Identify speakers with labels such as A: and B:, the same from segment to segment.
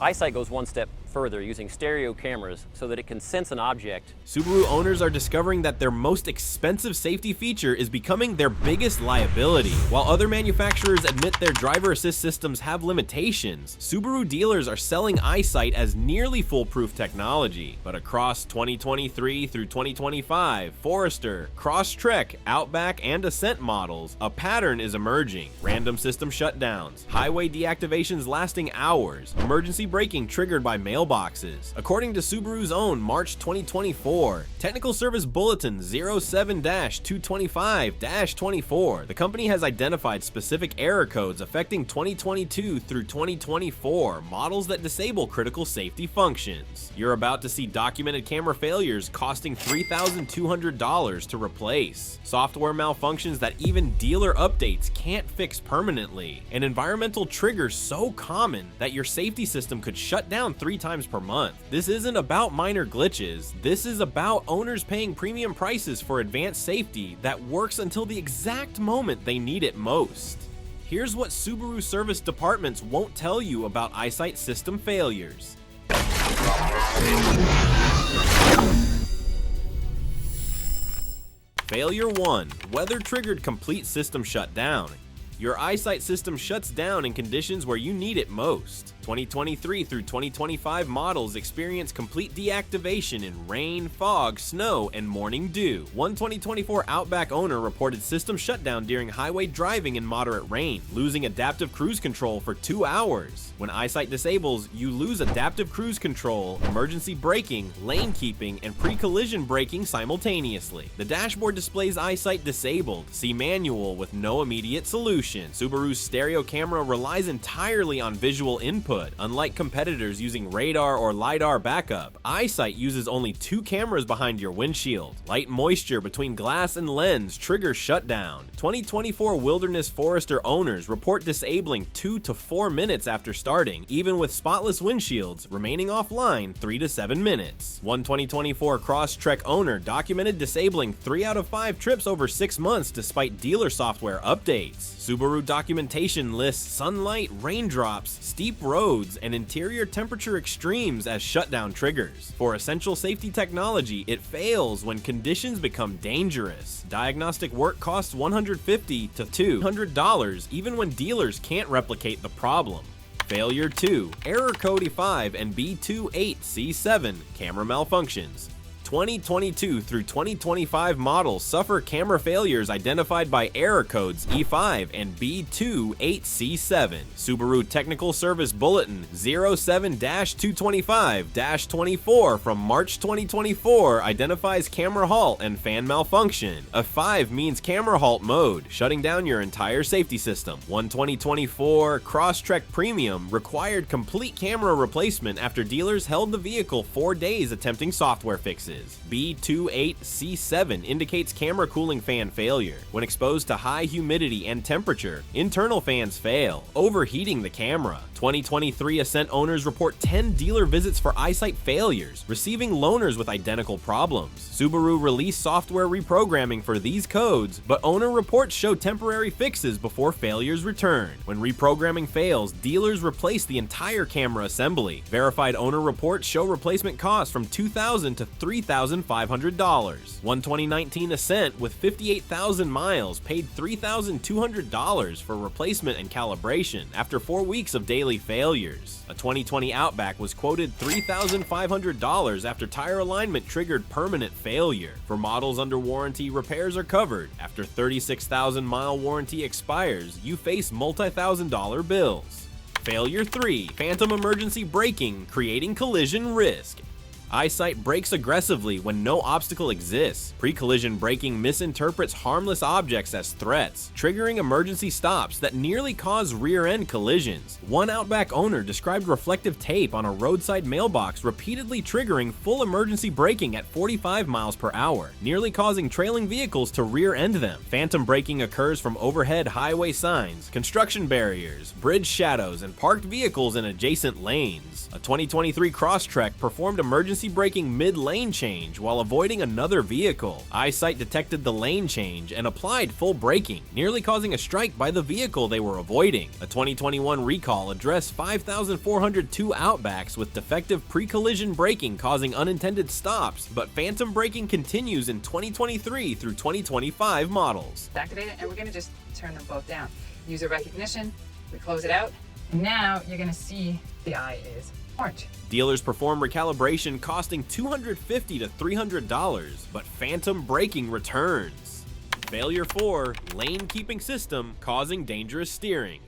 A: EyeSight goes one step further, using stereo cameras so that it can sense an object.
B: Subaru owners are discovering that their most expensive safety feature is becoming their biggest liability. While other manufacturers admit their driver assist systems have limitations, Subaru dealers are selling EyeSight as nearly foolproof technology. But across 2023 through 2025, Forester, Crosstrek, Outback, and Ascent models, a pattern is emerging. Random system shutdowns, highway deactivations lasting hours, emergency braking triggered by mailboxes. According to Subaru's own March 2024 Technical Service Bulletins 07-225-24, the company has identified specific error codes affecting 2022 through 2024 models that disable critical safety functions. You're about to see documented camera failures costing $3,200 to replace, software malfunctions that even dealer updates can't fix permanently, and environmental triggers so common that your safety system could shut down 3 times per month. This isn't about minor glitches. This is about owners paying premium prices for advanced safety that works until the exact moment they need it most. Here's what Subaru service departments won't tell you about EyeSight system failures. Failure 1. Weather-triggered complete system shutdown. Your EyeSight system shuts down in conditions where you need it most. 2023 through 2025 models experience complete deactivation in rain, fog, snow, and morning dew. One 2024 Outback owner reported system shutdown during highway driving in moderate rain, losing adaptive cruise control for 2 hours. When EyeSight disables, you lose adaptive cruise control, emergency braking, lane keeping, and pre-collision braking simultaneously. The dashboard displays EyeSight disabled. See manual with no immediate solution. Subaru's stereo camera relies entirely on visual input. Unlike competitors using radar or LiDAR backup, EyeSight uses only 2 cameras behind your windshield. Light moisture between glass and lens triggers shutdown. 2024 Wilderness Forester owners report disabling 2 to 4 minutes after starting, even with spotless windshields, remaining offline 3 to 7 minutes. One 2024 Crosstrek owner documented disabling 3 out of 5 trips over 6 months despite dealer software updates. Subaru documentation lists sunlight, raindrops, steep roads, and interior temperature extremes as shutdown triggers. For essential safety technology, it fails when conditions become dangerous. Diagnostic work costs $150 to $200 even when dealers can't replicate the problem. Failure 2. Error code E5 and B28C7 camera malfunctions. 2022 through 2025 models suffer camera failures identified by error codes E5 and B28C7. Subaru Technical Service Bulletin 07-225-24 from March 2024 identifies camera halt and fan malfunction. A 5 means camera halt mode, shutting down your entire safety system. One 2024 Crosstrek Premium required complete camera replacement after dealers held the vehicle 4 days attempting software fixes. B28C7 indicates camera cooling fan failure. When exposed to high humidity and temperature, internal fans fail, overheating the camera. 2023 Ascent owners report 10 dealer visits for EyeSight failures, receiving loaners with identical problems. Subaru released software reprogramming for these codes, but owner reports show temporary fixes before failures return. When reprogramming fails, dealers replace the entire camera assembly. Verified owner reports show replacement costs from $2,000 to $3,500. One 2019 Ascent with 58,000 miles paid $3,200 for replacement and calibration after 4 weeks of daily failures. A 2020 Outback was quoted $3,500 after tire alignment triggered permanent failure. For models under warranty, repairs are covered. After 36,000-mile warranty expires, you face multi-thousand-dollar bills. Failure 3. Phantom emergency braking, creating collision risk. EyeSight brakes aggressively when no obstacle exists. Pre-collision braking misinterprets harmless objects as threats, triggering emergency stops that nearly cause rear-end collisions. One Outback owner described reflective tape on a roadside mailbox repeatedly triggering full emergency braking at 45 miles per hour, nearly causing trailing vehicles to rear-end them. Phantom braking occurs from overhead highway signs, construction barriers, bridge shadows, and parked vehicles in adjacent lanes. A 2023 Crosstrek performed emergency emergency braking mid-lane change while avoiding another vehicle. EyeSight detected the lane change and applied full braking, nearly causing a strike by the vehicle they were avoiding. A 2021 recall addressed 5,402 Outbacks with defective pre-collision braking causing unintended stops, but phantom braking continues in 2023 through 2025 models.
C: Activate it, and we're gonna just turn them both down. User recognition, we close it out, and now you're gonna see the eye is orange.
B: Dealers perform recalibration costing $250 to $300, but phantom braking returns. Failure 4, lane keeping system causing dangerous steering.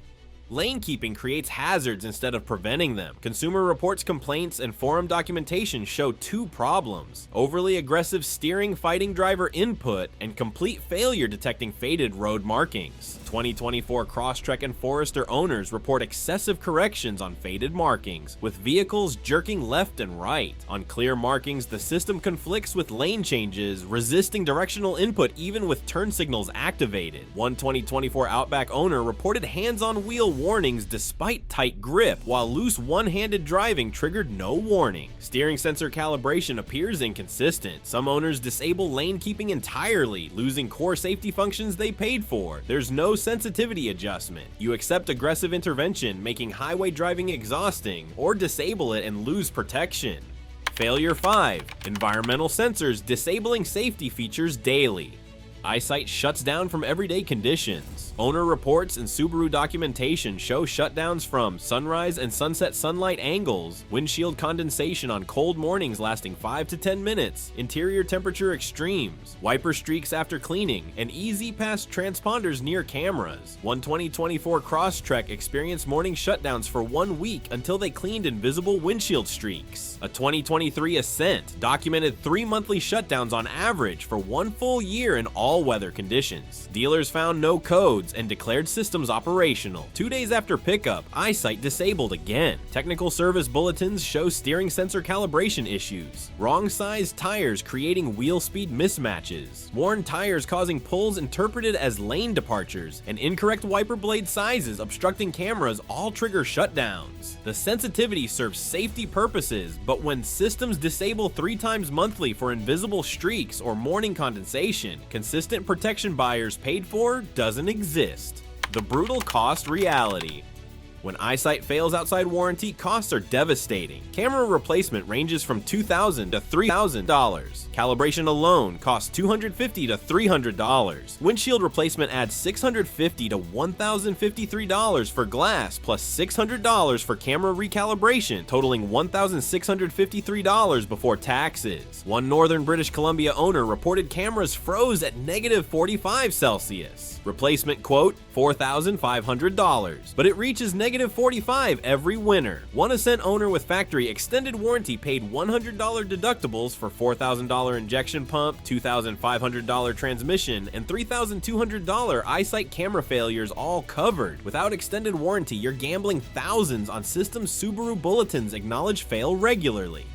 B: Lane keeping creates hazards instead of preventing them. Consumer reports, complaints, and forum documentation show two problems: overly aggressive steering fighting driver input and complete failure detecting faded road markings. 2024 Crosstrek and Forester owners report excessive corrections on faded markings, with vehicles jerking left and right. On clear markings, the system conflicts with lane changes, resisting directional input even with turn signals activated. One 2024 Outback owner reported hands-on wheel warnings despite tight grip, while loose one-handed driving triggered no warning. Steering sensor calibration appears inconsistent. Some owners disable lane keeping entirely, losing core safety functions they paid for. There's no sensitivity adjustment. You accept aggressive intervention, making highway driving exhausting, or disable it and lose protection. Failure 5, environmental sensors disabling safety features daily. EyeSight shuts down from everyday conditions. Owner reports and Subaru documentation show shutdowns from sunrise and sunset sunlight angles, windshield condensation on cold mornings lasting 5 to 10 minutes, interior temperature extremes, wiper streaks after cleaning, and easy pass transponders near cameras. One 2024 Crosstrek experienced morning shutdowns for 1 week until they cleaned invisible windshield streaks. A 2023 Ascent documented 3 monthly shutdowns on average for 1 full year in all weather conditions. Dealers found no codes and declared systems operational. 2 days after pickup, EyeSight disabled again. Technical Service Bulletins show steering sensor calibration issues. Wrong sized tires creating wheel speed mismatches. Worn tires causing pulls interpreted as lane departures, and incorrect wiper blade sizes obstructing cameras all trigger shutdowns. The sensitivity serves safety purposes, but when systems disable 3 times monthly for invisible streaks or morning condensation, consistent protection buyers paid for doesn't exist. The brutal cost reality. When EyeSight fails outside warranty, costs are devastating. Camera replacement ranges from $2,000 to $3,000. Calibration alone costs $250 to $300. Windshield replacement adds $650 to $1,053 for glass, plus $600 for camera recalibration, totaling $1,653 before taxes. One northern British Columbia owner reported cameras froze at -45°C. Replacement quote, $4,500, but it reaches -45 every winter. One Ascent owner with factory extended warranty paid $100 deductibles for $4,000 injection pump, $2,500 transmission, and $3,200 EyeSight camera failures all covered. Without extended warranty, you're gambling thousands on systems Subaru Bulletins acknowledge fail regularly.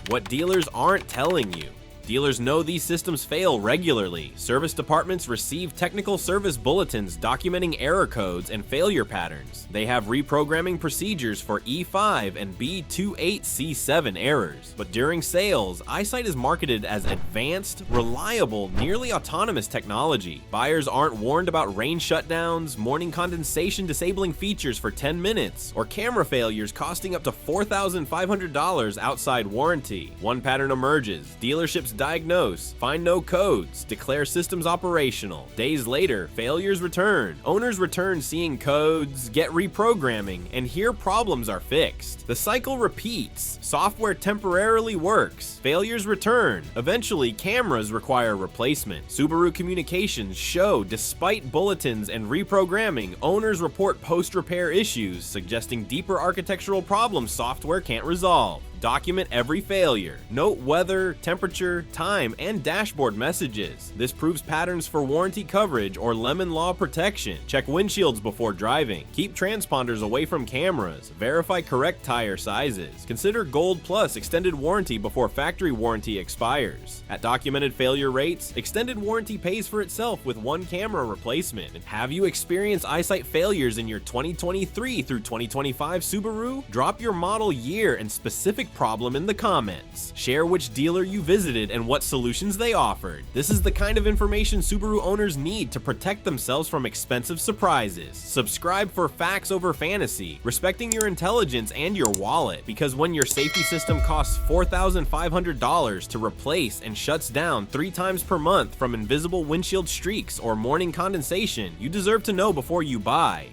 B: What dealers aren't telling you. Dealers know these systems fail regularly. Service departments receive technical service bulletins documenting error codes and failure patterns. They have reprogramming procedures for E5 and B28C7 errors. But during sales, EyeSight is marketed as advanced, reliable, nearly autonomous technology. Buyers aren't warned about rain shutdowns, morning condensation disabling features for 10 minutes, or camera failures costing up to $4,500 outside warranty. One pattern emerges. Dealerships diagnose, find no codes, declare systems operational. Days later, failures return. Owners return seeing codes, get reprogramming, and hear problems are fixed. The cycle repeats. Software temporarily works. Failures return. Eventually, cameras require replacement. Subaru communications show despite bulletins and reprogramming, owners report post-repair issues, suggesting deeper architectural problems software can't resolve. Document every failure. Note weather, temperature, time, and dashboard messages. This proves patterns for warranty coverage or lemon law protection. Check windshields before driving. Keep transponders away from cameras. Verify correct tire sizes. Consider Gold Plus extended warranty before factory warranty expires. At documented failure rates, extended warranty pays for itself with one camera replacement. Have you experienced EyeSight failures in your 2023 through 2025 Subaru? Drop your model year and specific specific problem in the comments. Share which dealer you visited and what solutions they offered. This is the kind of information Subaru owners need to protect themselves from expensive surprises. Subscribe for facts over fantasy, respecting your intelligence and your wallet, because when your safety system costs $4,500 to replace and shuts down 3 times per month from invisible windshield streaks or morning condensation, you deserve to know before you buy.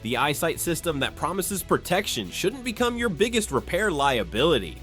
B: The EyeSight system that promises protection shouldn't become your biggest repair liability.